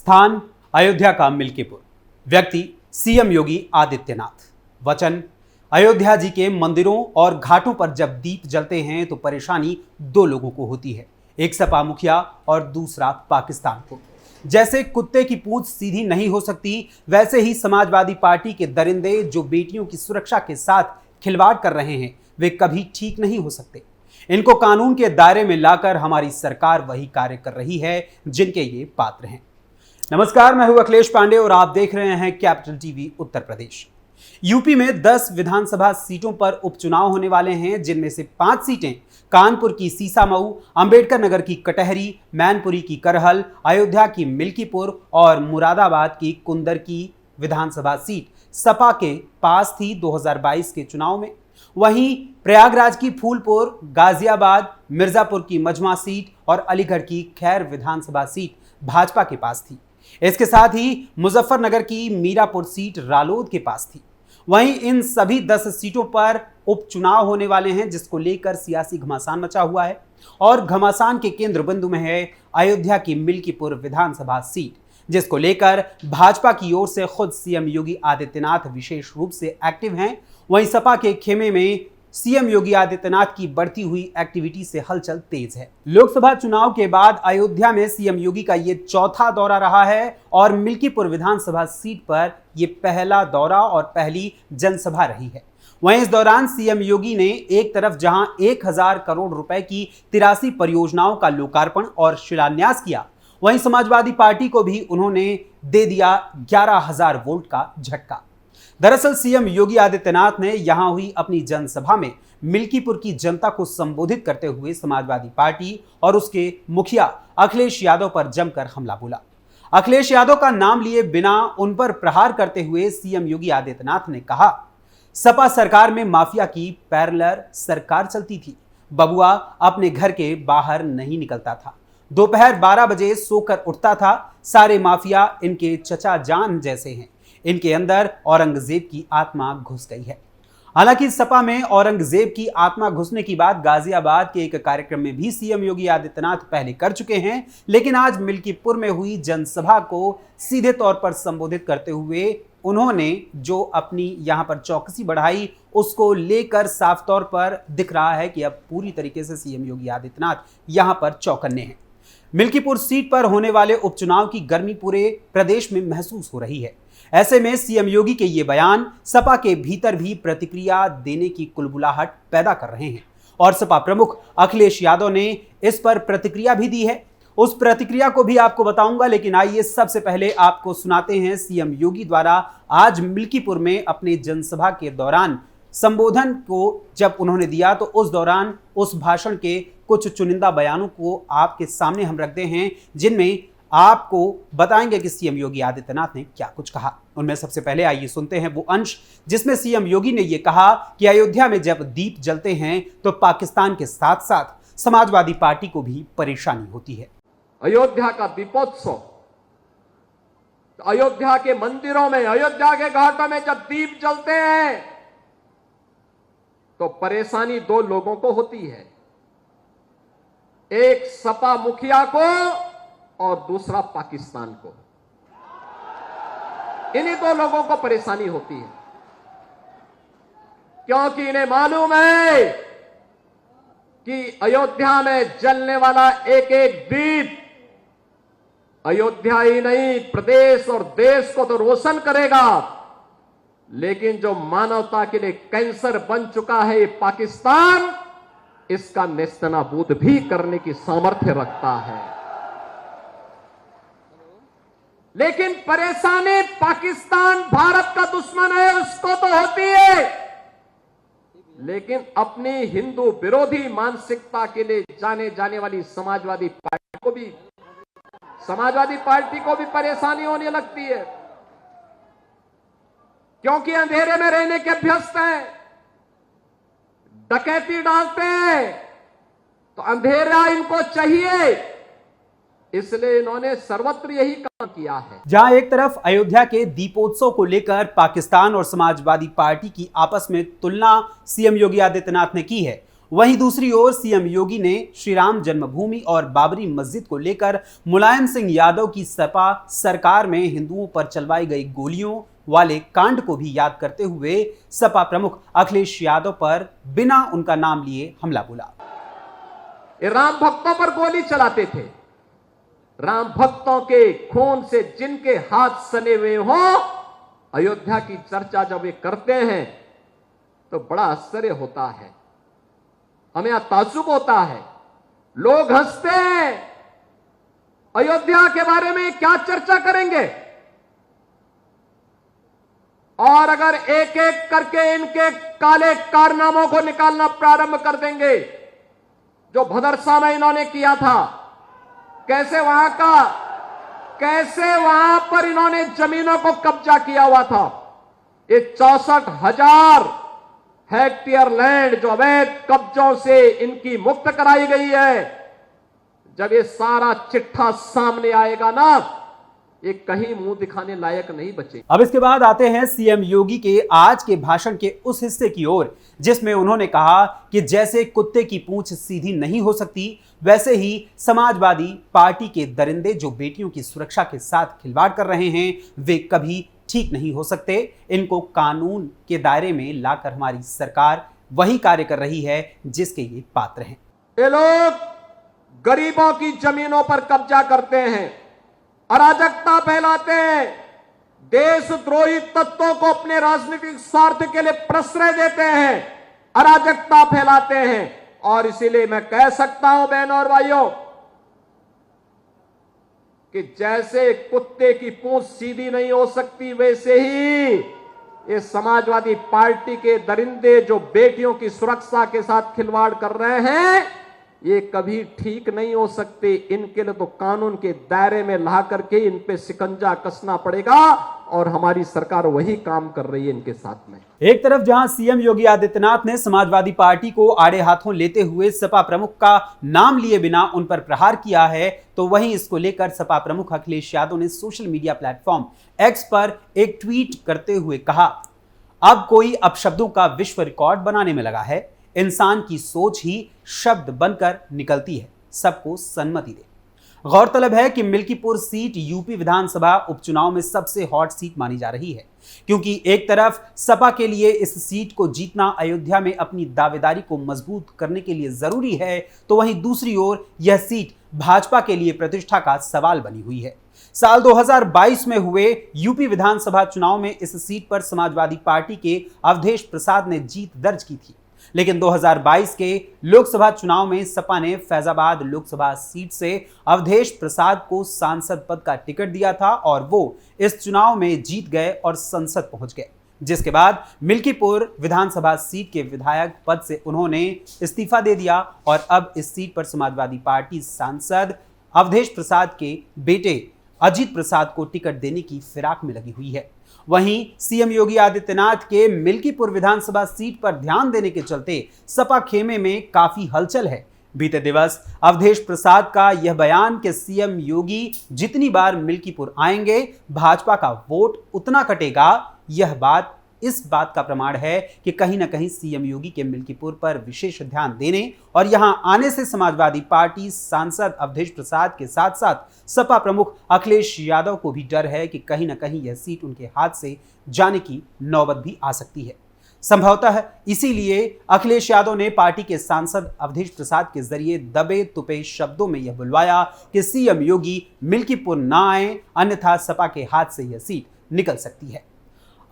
स्थान अयोध्या का मिल्कीपुर। व्यक्ति सीएम योगी आदित्यनाथ। वचन अयोध्या जी के मंदिरों और घाटों पर जब दीप जलते हैं तो परेशानी दो लोगों को होती है, एक सपा मुखिया और दूसरा पाकिस्तान को। जैसे कुत्ते की पूंछ सीधी नहीं हो सकती, वैसे ही समाजवादी पार्टी के दरिंदे जो बेटियों की सुरक्षा के साथ खिलवाड़ कर रहे हैं वे कभी ठीक नहीं हो सकते। इनको कानून के दायरे में लाकर हमारी सरकार वही कार्य कर रही है जिनके ये पात्र हैं। नमस्कार, मैं हूं अखिलेश पांडे और आप देख रहे हैं capital TV Uttar Pradesh. UP में 10 विधानसभा सीटों पर उपचुनाव होने वाले हैं, जिनमें से 5 सीटें कानपुर की सीसामऊ, अंबेडकर नगर की कटहरी, मैनपुरी की करहल, अयोध्या की मिल्कीपुर और मुरादाबाद की कुंदर की विधानसभा सीट सपा के पास थी 2022 के चुनाव में। वहीं प्रयागराज की फूलपुर, गाजियाबाद, मिर्जापुर की मजमा सीट और अलीगढ़ की खैर विधानसभा सीट भाजपा के पास थी। इसके साथ ही मुजफ्फरनगर की मीरापुर सीट रालोद के पास थी। वहीं इन सभी 10 सीटों पर उपचुनाव होने वाले हैं, जिसको लेकर सियासी घमासान मचा हुआ है और घमासान के केंद्र बिंदु में है अयोध्या की मिल्कीपुर विधानसभा सीट, जिसको लेकर भाजपा की ओर से खुद सीएम योगी आदित्यनाथ विशेष रूप से एक्टिव हैं। वहीं सपा के खेमे में सीएम योगी आदित्यनाथ की बढ़ती हुई एक्टिविटी से हलचल तेज है। लोकसभा चुनाव के बाद अयोध्या में सीएम योगी का ये चौथा दौरा रहा है और मिल्कीपुर विधानसभा सीट पर यह पहला दौरा और पहली जनसभा रही है। वहीं इस दौरान सीएम योगी ने एक तरफ जहां 1000 करोड़ रुपए की 83 परियोजनाओं का लोकार्पण और शिलान्यास किया, वहीं समाजवादी पार्टी को भी उन्होंने दे दिया 11,000 वोल्ट का झटका। दरअसल सीएम योगी आदित्यनाथ ने यहां हुई अपनी जनसभा में मिल्कीपुर की जनता को संबोधित करते हुए समाजवादी पार्टी और उसके मुखिया अखिलेश यादव पर जमकर हमला बोला। अखिलेश यादव का नाम लिए बिना उन पर प्रहार करते हुए सीएम योगी आदित्यनाथ ने कहा, सपा सरकार में माफिया की पैरेलल सरकार चलती थी। बबुआ अपने घर के बाहर नहीं निकलता था, दोपहर 12 बजे सोकर उठता था। सारे माफिया इनके चचा जान जैसे हैं, इनके अंदर औरंगजेब की आत्मा घुस गई है। हालांकि सपा में औरंगजेब की आत्मा घुसने की बात गाजियाबाद के एक कार्यक्रम में भी सीएम योगी आदित्यनाथ पहले कर चुके हैं, लेकिन आज मिल्कीपुर में हुई जनसभा को सीधे तौर पर संबोधित करते हुए उन्होंने जो अपनी यहां पर चौकसी बढ़ाई, उसको लेकर साफ तौर पर दिख रहा है कि अब पूरी तरीके से सीएम योगी आदित्यनाथ यहां पर चौकन्ने हैं। मिल्कीपुर सीट पर होने वाले उपचुनाव की गर्मी पूरे प्रदेश में महसूस हो रही है। ऐसे में सीएम योगी के ये बयान सपा के भीतर भी प्रतिक्रिया देने की कुलबुलाहट पैदा कर रहे हैं और सपा प्रमुख अखिलेश यादव ने इस पर प्रतिक्रिया भी दी है। उस प्रतिक्रिया को भी आपको बताऊंगा, लेकिन आइए सबसे पहले आपको सुनाते हैं सीएम योगी द्वारा आज मिल्कीपुर में अपने जनसभा के दौरान संबोधन को जब उन्होंने दिया, तो उस दौरान उस भाषण के कुछ चुनिंदा बयानों को आपके सामने हम रखते हैं, जिनमें आपको बताएंगे कि सीएम योगी आदित्यनाथ ने क्या कुछ कहा। उनमें सबसे पहले आइए सुनते हैं वो अंश जिसमें सीएम योगी ने यह कहा कि अयोध्या में जब दीप जलते हैं तो पाकिस्तान के साथ साथ समाजवादी पार्टी को भी परेशानी होती है। अयोध्या का दीपोत्सव, अयोध्या के मंदिरों में, अयोध्या के घाटों में जब दीप जलते हैं तो परेशानी दो लोगों को होती है, एक सपा मुखिया को और दूसरा पाकिस्तान को। इन्हीं दो लोगों को परेशानी होती है, क्योंकि इन्हें मालूम है कि अयोध्या में जलने वाला एक एक दीप अयोध्या ही नहीं प्रदेश और देश को तो रोशन करेगा, लेकिन जो मानवता के लिए कैंसर बन चुका है ये पाकिस्तान, इसका नेस्तनाबूद भी करने की सामर्थ्य रखता है। लेकिन परेशानी पाकिस्तान भारत का दुश्मन है उसको तो होती है, लेकिन अपनी हिंदू विरोधी मानसिकता के लिए जाने वाली समाजवादी पार्टी को भी परेशानी होने लगती है, क्योंकि अंधेरे में रहने के अभ्यस्त हैं, डकैती डालते हैं तो अंधेरा इनको चाहिए, इसलिए इन्होंने सर्वत्र यही काम किया है। जहां एक तरफ अयोध्या के दीपोत्सव को लेकर पाकिस्तान और समाजवादी पार्टी की आपस में तुलना सीएम योगी आदित्यनाथ ने की है, वहीं दूसरी ओर सीएम योगी ने श्री राम जन्मभूमि और बाबरी मस्जिद को लेकर मुलायम सिंह यादव की सपा सरकार में हिंदुओं पर चलवाई गई गोलियों वाले कांड को भी याद करते हुए सपा प्रमुख अखिलेश यादव पर बिना उनका नाम लिए हमला बोला। ये राम भक्तों पर गोली चलाते थे। राम भक्तों के खून से जिनके हाथ सने हुए हों, अयोध्या की चर्चा जब वे करते हैं तो बड़ा आश्चर्य होता है, हमें यहां ताज्जुब होता है। लोग हंसते हैं, अयोध्या के बारे में क्या चर्चा करेंगे। और अगर एक एक करके इनके काले कारनामों को निकालना प्रारंभ कर देंगे, जो भदरसा में इन्होंने किया था, कैसे वहां पर इन्होंने जमीनों को कब्जा किया हुआ था। ये 64,000 हेक्टेयर लैंड जो अवैध कब्जों से इनकी मुक्त कराई गई है, जब ये सारा चिट्ठा सामने आएगा ना, ये कहीं मुंह दिखाने लायक नहीं बचे। अब इसके बाद आते हैं सीएम योगी के आज के भाषण के उस हिस्से की ओर जिसमें उन्होंने कहा कि जैसे कुत्ते की पूंछ सीधी नहीं हो सकती, वैसे ही समाजवादी पार्टी के दरिंदे जो बेटियों की सुरक्षा के साथ खिलवाड़ कर रहे हैं, वे कभी ठीक नहीं हो सकते। इनको कानून के दायरे में लाकर हमारी सरकार वही कार्य कर रही है जिसके ये पात्र हैं। ये लोग गरीबों की जमीनों पर कब्जा करते हैं, अराजकता फैलाते हैं, देशद्रोही तत्वों को अपने राजनीतिक स्वार्थ के लिए प्रश्रय देते हैं, अराजकता फैलाते हैं। और इसीलिए मैं कह सकता हूं बहनों और भाइयों कि जैसे कुत्ते की पूंछ सीधी नहीं हो सकती, वैसे ही ये समाजवादी पार्टी के दरिंदे जो बेटियों की सुरक्षा के साथ खिलवाड़ कर रहे हैं, ये कभी ठीक नहीं हो सकते। इनके लिए तो कानून के दायरे में ला करके इन पे शिकंजा कसना पड़ेगा, और हमारी सरकार वही काम कर रही है इनके साथ में। एक तरफ जहां सीएम योगी आदित्यनाथ ने समाजवादी पार्टी को आड़े हाथों लेते हुए सपा प्रमुख का नाम लिए बिना उन पर प्रहार किया है, तो वहीं इसको लेकर सपा प्रमुख अखिलेश यादव ने सोशल मीडिया प्लेटफॉर्म एक्स पर एक ट्वीट करते हुए कहा, अब कोई अपशब्दों का विश्व रिकॉर्ड बनाने में लगा है। इंसान की सोच ही शब्द बनकर निकलती है, सबको सन्मति दे। गौरतलब है कि मिल्कीपुर सीट यूपी विधानसभा उपचुनाव में सबसे हॉट सीट मानी जा रही है, क्योंकि एक तरफ सपा के लिए इस सीट को जीतना अयोध्या में अपनी दावेदारी को मजबूत करने के लिए जरूरी है, तो वहीं दूसरी ओर यह सीट भाजपा के लिए प्रतिष्ठा का सवाल बनी हुई है। साल 2022 में हुए यूपी विधानसभा चुनाव में इस सीट पर समाजवादी पार्टी के अवधेश प्रसाद ने जीत दर्ज की थी, लेकिन 2022 के लोकसभा चुनाव में सपा ने फैजाबाद लोकसभा सीट से अवधेश प्रसाद को सांसद पद का टिकट दिया था और वो इस चुनाव में जीत गए और संसद पहुंच गए, जिसके बाद मिल्कीपुर विधानसभा सीट के विधायक पद से उन्होंने इस्तीफा दे दिया और अब इस सीट पर समाजवादी पार्टी सांसद अवधेश प्रसाद के बेटे अजीत प्रसाद को टिकट देने की फिराक में लगी हुई है। वहीं सीएम योगी आदित्यनाथ के मिल्कीपुर विधानसभा सीट पर ध्यान देने के चलते सपा खेमे में काफी हलचल है। बीते दिवस अवधेश प्रसाद का यह बयान कि सीएम योगी जितनी बार मिल्कीपुर आएंगे भाजपा का वोट उतना कटेगा, यह बात इस बात का प्रमाण है कि कहीं ना कहीं सीएम योगी के मिल्कीपुर पर विशेष ध्यान देने और यहां आने से समाजवादी पार्टी सांसद अवधेश प्रसाद के साथ साथ सपा प्रमुख अखिलेश यादव को भी डर है कि कहीं ना कहीं यह सीट उनके हाथ से जाने की नौबत भी आ सकती है। संभवतः इसीलिए अखिलेश यादव ने पार्टी के सांसद अवधेश प्रसाद के जरिए दबे तुपे शब्दों में यह बुलवाया कि सीएम योगी मिल्कीपुर ना आए, अन्यथा सपा के हाथ से यह सीट निकल सकती है।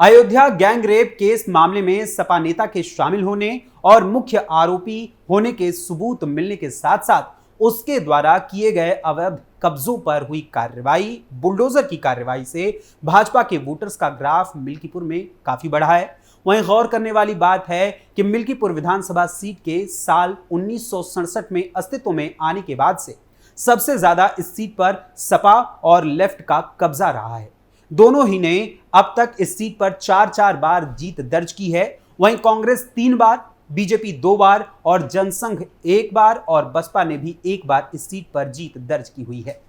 अयोध्या गैंग रेप केस मामले में सपा नेता के शामिल होने और मुख्य आरोपी होने के सबूत मिलने के साथ साथ उसके द्वारा किए गए अवैध कब्जों पर हुई कार्रवाई, बुलडोजर की कार्रवाई से भाजपा के वोटर्स का ग्राफ मिल्कीपुर में काफी बढ़ा है। वहीं गौर करने वाली बात है कि मिल्कीपुर विधानसभा सीट के साल 1967 में अस्तित्व में आने के बाद से सबसे ज्यादा इस सीट पर सपा और लेफ्ट का कब्जा रहा है। दोनों ही ने अब तक इस सीट पर 4 बार जीत दर्ज की है। वहीं कांग्रेस 3 बार, बीजेपी 2 बार और जनसंघ 1 बार और बसपा ने भी 1 बार इस सीट पर जीत दर्ज की हुई है।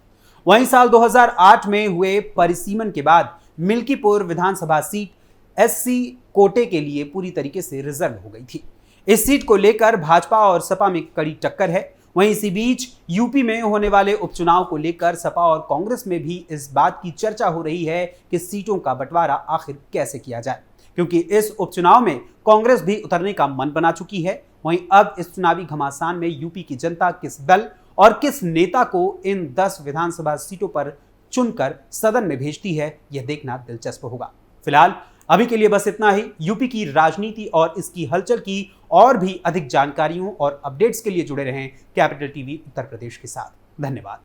वहीं साल 2008 में हुए परिसीमन के बाद मिल्कीपुर विधानसभा सीट एससी कोटे के लिए पूरी तरीके से रिजर्व हो गई थी। इस सीट को लेकर भाजपा और सपा में कड़ी टक्कर है। वहीं इसी बीच यूपी में होने वाले उपचुनाव को लेकर सपा और कांग्रेस में भी इस बात की चर्चा हो रही है कि सीटों का बंटवारा आखिर कैसे किया जाए, क्योंकि इस उपचुनाव में कांग्रेस भी उतरने का मन बना चुकी है। वहीं अब इस चुनावी घमासान में यूपी की जनता किस दल और किस नेता को इन 10 विधानसभा सीटों पर चुनकर सदन में भेजती है, यह देखना दिलचस्प होगा। फिलहाल अभी के लिए बस इतना ही। यूपी की राजनीति और इसकी हलचल की और भी अधिक जानकारियों और अपडेट्स के लिए जुड़े रहें कैपिटल टीवी उत्तर प्रदेश के साथ। धन्यवाद।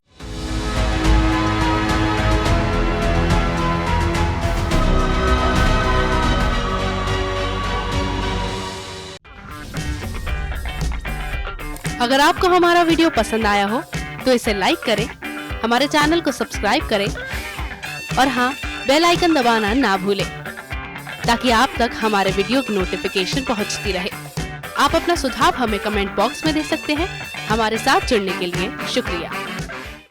अगर आपको हमारा वीडियो पसंद आया हो तो इसे लाइक करें, हमारे चैनल को सब्सक्राइब करें और हाँ, बेल आइकन दबाना ना भूलें ताकि आप तक हमारे वीडियो की नोटिफिकेशन पहुंचती रहे। आप अपना सुझाव हमें कमेंट बॉक्स में दे सकते हैं। हमारे साथ जुड़ने के लिए शुक्रिया।